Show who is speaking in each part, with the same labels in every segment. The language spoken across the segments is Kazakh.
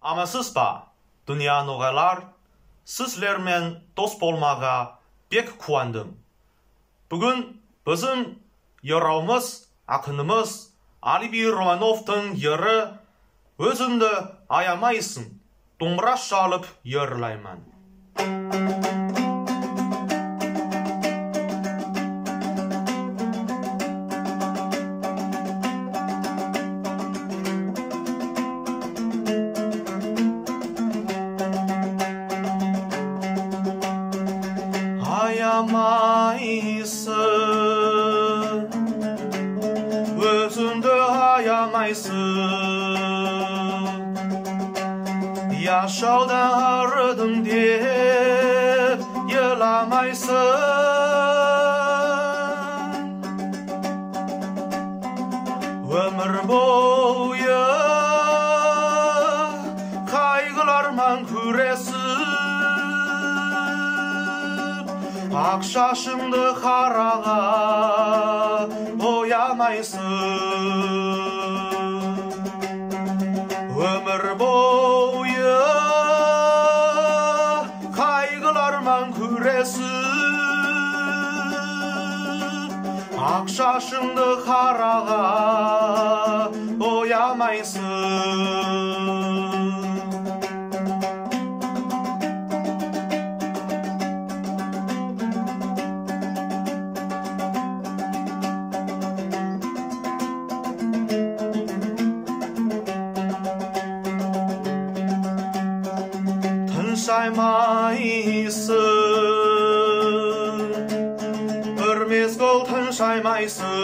Speaker 1: Амасыз ба, дүния ноғайлар, сізлермен дос болмаға бек қуандым. Бүгін біздің ерауымыз, ақынымыз Алибий Романовтың ері «Өзіңді аямайсың, домбыра шалып ерлайман». Аямайсың, өзіңді аямайсың, яшаудан арыдым деп еламайсың. Өмір бойы қайғылармен күресіп, ақ шашыңды қараға боямайсың. Өмір бойы қайғылармен күресіп, ақ шашыңды қараға боямайсың. Тыншаймайсың, бір мезгіл тыншаймайсың,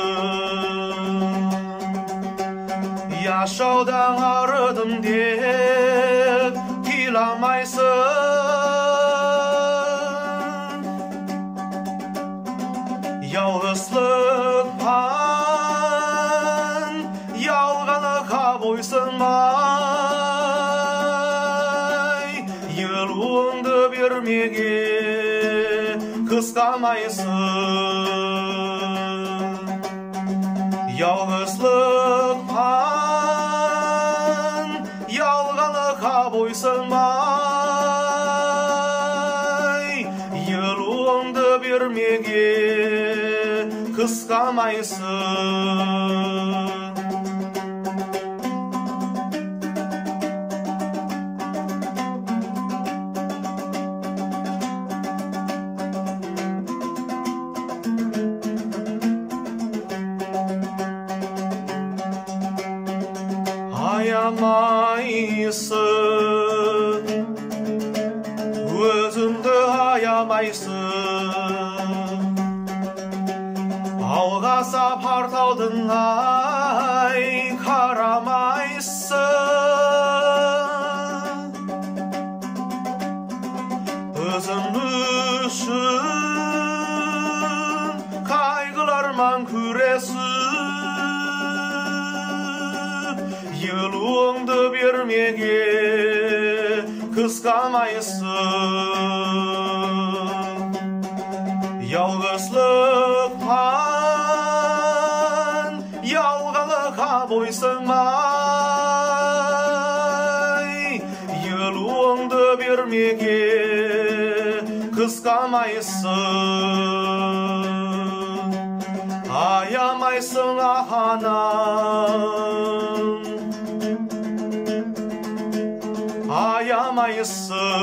Speaker 1: яшаудан арыдым деп тиламайсың. Ялғыздықпен ялғандыққа бойсынмай, елуіңді бермеге қысқамайсың. Ялғыздықпен ялғандыққа бойсынмай, елуіңді бермеге қысқамайсың. Аямайсың, өзіңді аямайсың, алға сапар таудың ай қарамайсың. Өзің үшін қайғылармен күресіп, елуіңді бермеге қысқамайсың. Ялғыздықпен ялғандыққа бойсынмай, елуіңді бермеге қысқамайсың. Аямайсың анам, аямайсың.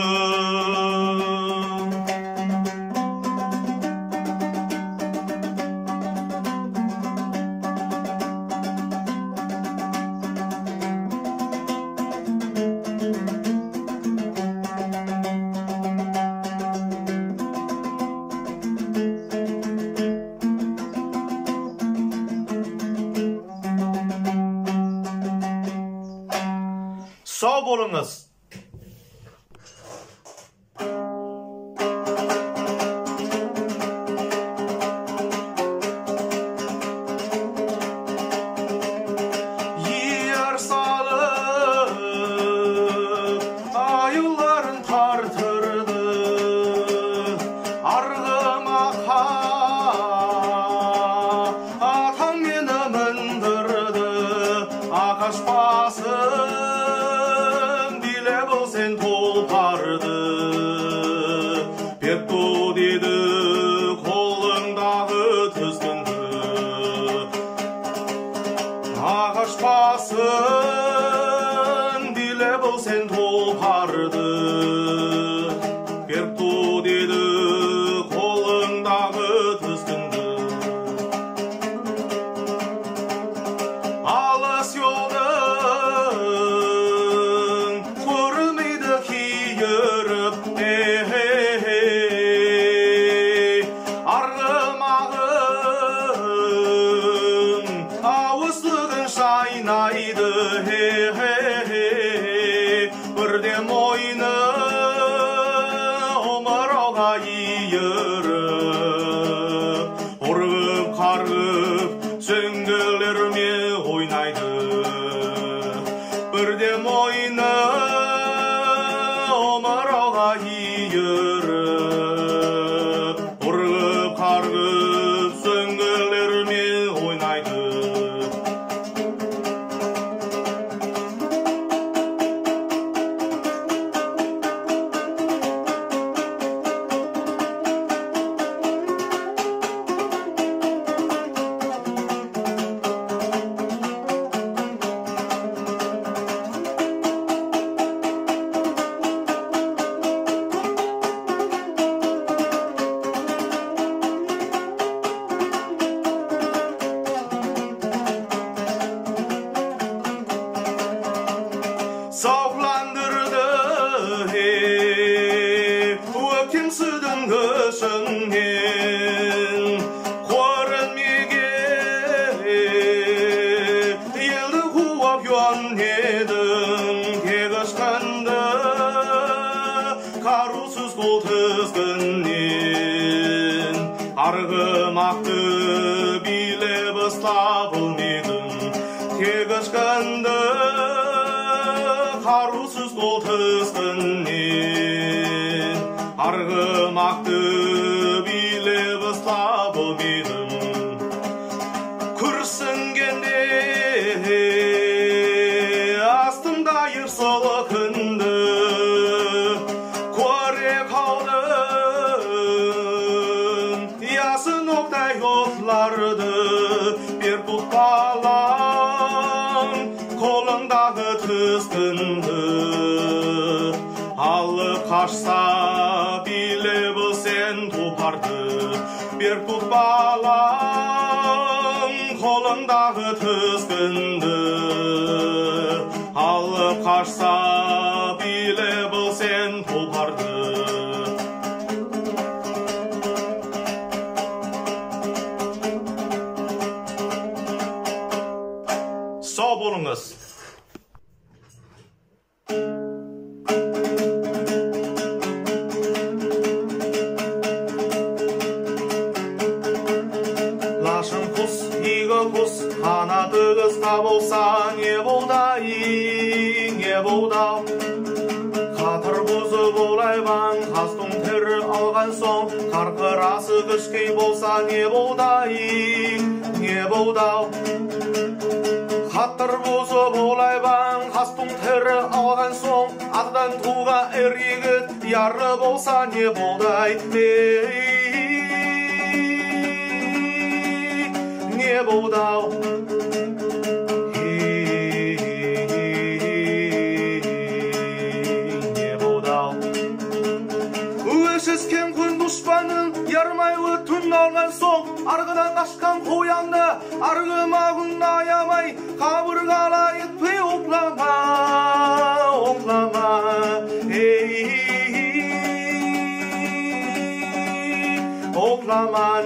Speaker 1: Sağ bolunuz. Yer salıp ayılların tartırdı, argıma atan meni mindirdi, akaş basın bile билебілсен топарды беріп ту деді қолыңдағы тізгінді алыс жолдың көрмейді киіріп арғымағың ауыздығын шайнайды бірде мойны омырауға иіріп ұрғып қарғып сөңгілермен ойнайды бірде мойны омырауға иіріп ұрғып қарғып сөңгілермен ойнайды Сауқландырды өкемсідің көшіңнен көрінмеген елді қуып жөнедің тегішқанды қарусыз қол тізгіннен арғымақты билеп ұстап ылмедің тегішқанды қарусыз қол тізгіннен арғымақты билеп ұстап ылмедім күрсінгенде астымда ерсылы күнді көре қалдым ясын оқтай отларды бер бұқпалам қолыңдағы тізгінді алып қашса билебілсен тұлпарды бер бұқпалам қолыңдағы тізгінді алып қашса билебілсен тұлпарды сау болыңыз. Лашын құс, игі құс, қанаты қысқа болса, не болды-ай, не болды? Қатыр бұзып олайбан, қастың тірі алған соң, қарқырасы күшкей болса, не болды-ай, не болды? Қатыр бұзып олайбан, қастың тірі алған соң, атдан туға ергет, яры болса, не болды-ай, не болды-ау? Не болды-ау? Өшіскен күн дұшпанын ярмайлы түн алған соң, арғыдан қашқан қоянды арғымағын аямай, қабырғала етпей оплама, оплама. Оқламан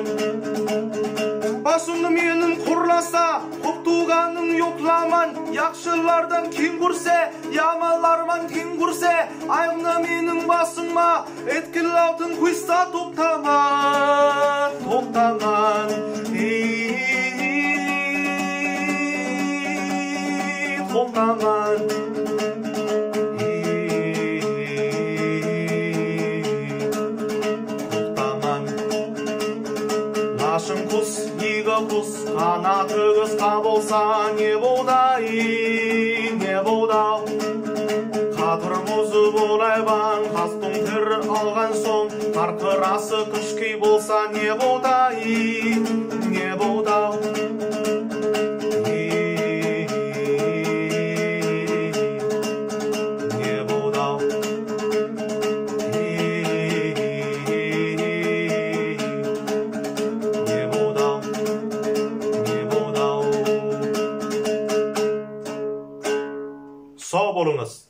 Speaker 1: басымды менің құрласа, құп туғаның йоқламан. Яқшылардан кең көрсе, ямаларман тең көрсе, айымна менің басыма еткіл алтын құйса тоқтаман, тоқтаман. Тоқтаман. Лашын құс, игі құс, қанаты қысқа болса, не болды-ай, не болды? Қатыр бұзып олайбан, қастың тірі алған соң, қарқырасы күшкей болса, не болды-ай, не болды? Sağ bolunuz.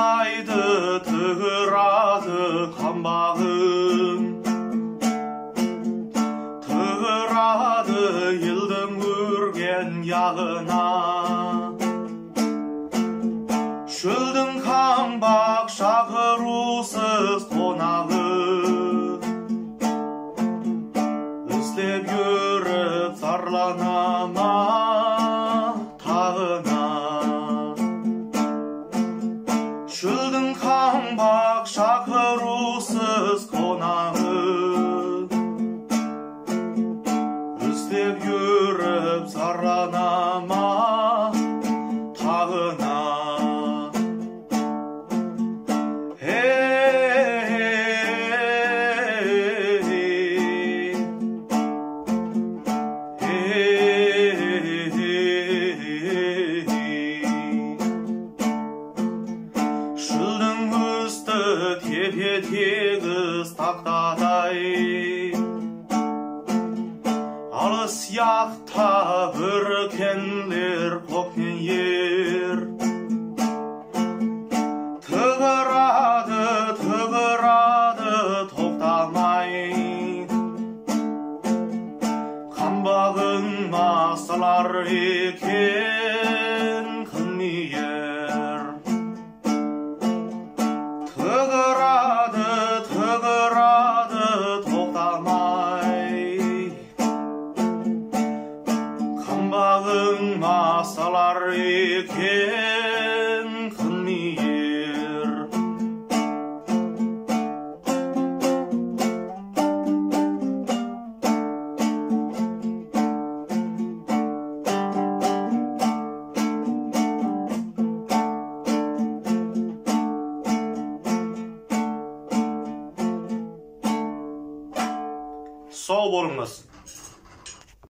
Speaker 1: айды тығырады қамбағын, тығырады елдің өрген яғына. Шөлдің қамбақ шақырусыз қонағы, іздеп жүріп зарлана ма тағына. Шөлдің қамбақ шақырусыз қонағы, іздеп жүріп зарлана ма тағына. Тегіс тақтадай, алыс яқта бүркенлер көкнен ер. Тығырады, тығырады тоқтамай, қамбағын масылар екен қынмиер. Тығырады тоқтамай, қамбағың масалар екен қынмиер. Sağ bolunuz.